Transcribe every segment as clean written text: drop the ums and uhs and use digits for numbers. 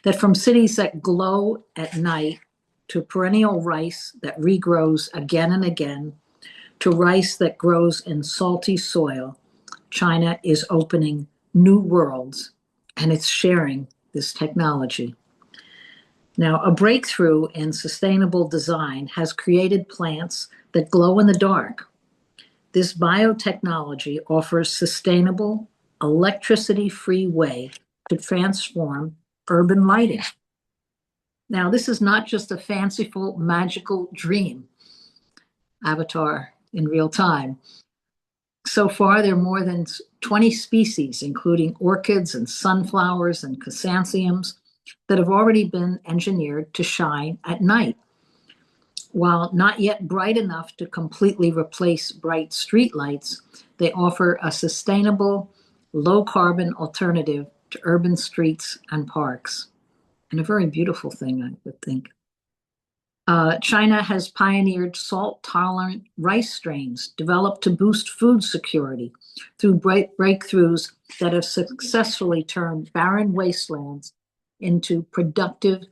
that from cities that glow at night to perennial rice that regrows again and again to rice that grows in salty soil, China is opening new worlds and it's sharing this technology. Now, a breakthrough in sustainable design has created plants that glow in the dark. This biotechnology offers sustainable, electricity-free way to transform urban lighting. Now, this is not just a fanciful, magical dream, avatar in real time. So far, there are more than 20 species, including orchids and sunflowers and chrysanthemums, that have already been engineered to shine at night. While not yet bright enough to completely replace bright streetlights, they offer a sustainable, low-carbon alternative to urban streets and parks. And a very beautiful thing, I would think. China has pioneered salt-tolerant rice strains developed to boost food security through breakthroughs that have successfully turned barren wastelands into productive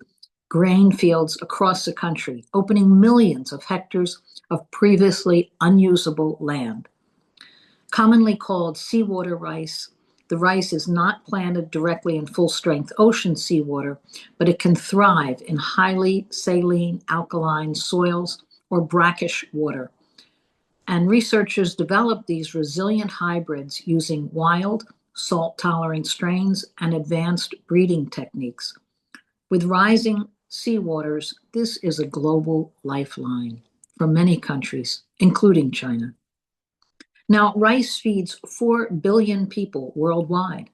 grain fields across the country, opening millions of hectares of previously unusable land. Commonly called seawater rice, the rice is not planted directly in full-strength ocean seawater, but it can thrive in highly saline alkaline soils or brackish water. And researchers developed these resilient hybrids using wild, salt-tolerant strains and advanced breeding techniques. With rising seawaters, this is a global lifeline for many countries, including China. Now, rice feeds 4 billion people worldwide.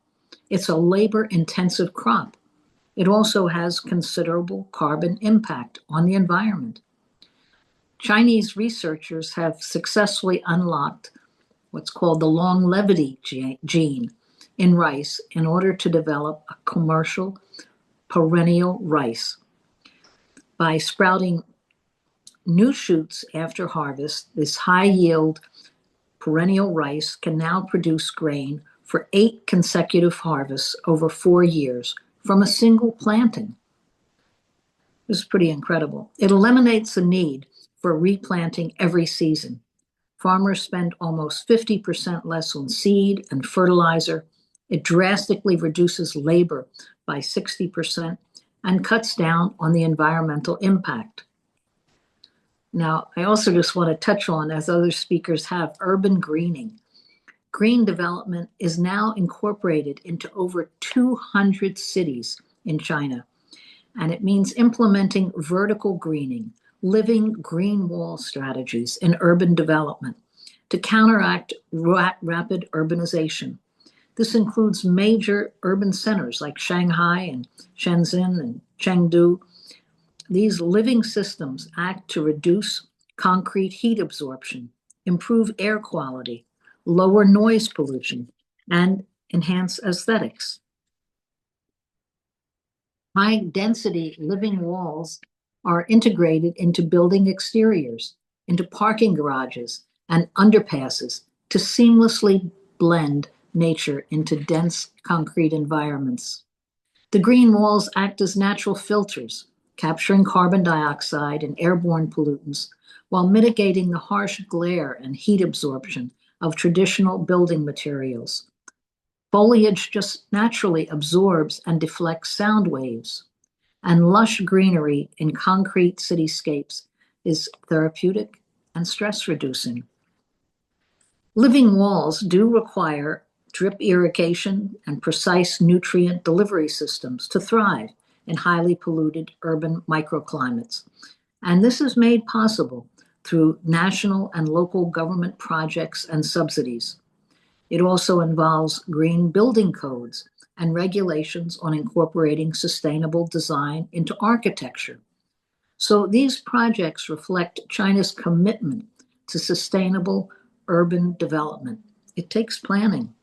It's a labor-intensive crop. It also has considerable carbon impact on the environment. Chinese researchers have successfully unlocked what's called the longevity gene in rice in order to develop a commercial perennial rice. By sprouting new shoots after harvest, this high-yield perennial rice can now produce grain for 8 consecutive harvests over 4 years from a single planting. This is pretty incredible. It eliminates the need for replanting every season. Farmers spend almost 50% less on seed and fertilizer. It drastically reduces labor by 60% and cuts down on the environmental impact. Now, I also just want to touch on, as other speakers have, urban greening. Green development is now incorporated into over 200 cities in China, and it means implementing vertical greening, living green wall strategies in urban development to counteract rapid urbanization. This includes major urban centers like Shanghai and Shenzhen and Chengdu. These living systems act to reduce concrete heat absorption, improve air quality, lower noise pollution, and enhance aesthetics. High-density living walls are integrated into building exteriors, into parking garages and underpasses to seamlessly blend nature into dense concrete environments. The green walls act as natural filters, capturing carbon dioxide and airborne pollutants while mitigating the harsh glare and heat absorption of traditional building materials. Foliage just naturally absorbs and deflects sound waves, and lush greenery in concrete cityscapes is therapeutic and stress-reducing. Living walls do require drip irrigation and precise nutrient delivery systems to thrive in highly polluted urban microclimates. And this is made possible through national and local government projects and subsidies. It also involves green building codes and regulations on incorporating sustainable design into architecture. So these projects reflect China's commitment to sustainable urban development. It takes planning.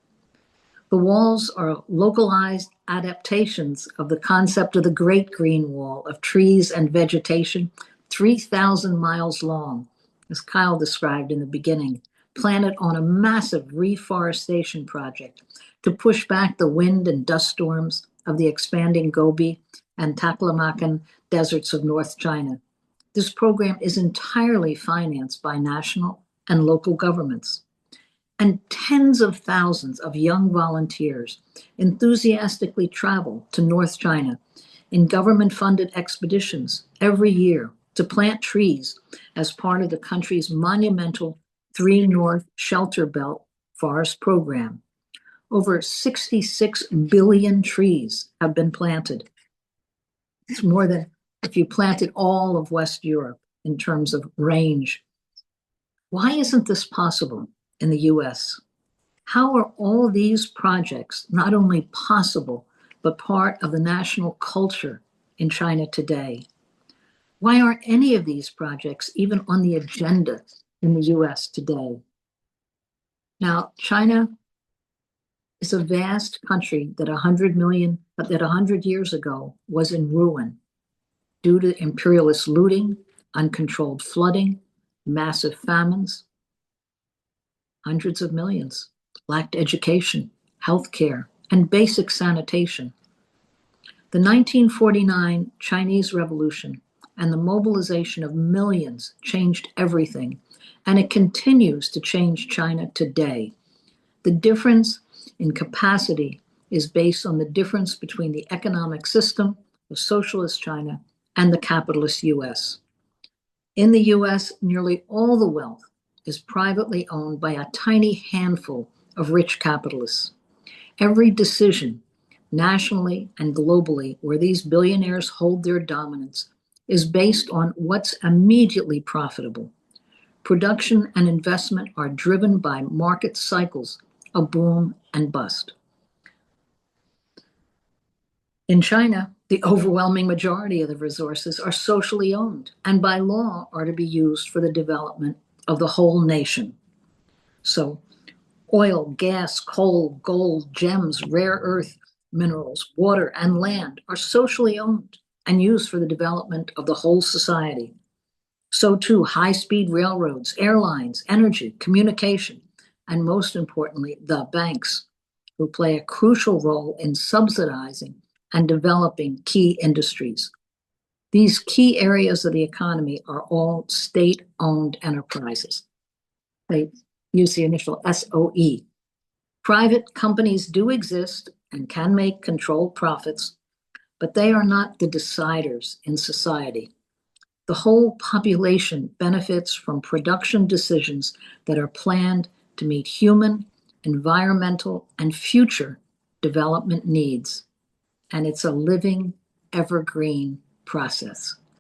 The walls are localized adaptations of the concept of the Great Green Wall of trees and vegetation, 3,000 miles long, as Kyle described in the beginning, planted on a massive reforestation project to push back the wind and dust storms of the expanding Gobi and Taklamakan deserts of North China. This program is entirely financed by national and local governments. And tens of thousands of young volunteers enthusiastically travel to North China in government-funded expeditions every year to plant trees as part of the country's monumental 3 North Shelter Belt Forest Program. Over 66 billion trees have been planted. It's more than if you planted all of West Europe in terms of range. Why isn't this possible in the US? How are all these projects not only possible, but part of the national culture in China today? Why aren't any of these projects even on the agenda in the US today? Now, China is a vast country that 100 years ago was in ruin due to imperialist looting, uncontrolled flooding, massive famines. Hundreds of millions lacked education, health care, and basic sanitation. The 1949 Chinese Revolution and the mobilization of millions changed everything, and it continues to change China today. The difference in capacity is based on the difference between the economic system of socialist China and the capitalist US. In the US, nearly all the wealth is privately owned by a tiny handful of rich capitalists. Every decision, nationally and globally, where these billionaires hold their dominance is based on what's immediately profitable. Production and investment are driven by market cycles of boom and bust. In China, the overwhelming majority of the resources are socially owned and by law are to be used for the development of the whole nation. So oil, gas, coal, gold, gems, rare earth minerals, water, and land are socially owned and used for the development of the whole society. So too, high-speed railroads, airlines, energy, communication, and most importantly, the banks, who play a crucial role in subsidizing and developing key industries. These key areas of the economy are all state-owned enterprises. They use the initial SOE. Private companies do exist and can make controlled profits, but they are not the deciders in society. The whole population benefits from production decisions that are planned to meet human, environmental, and future development needs. And it's a living, evergreen process.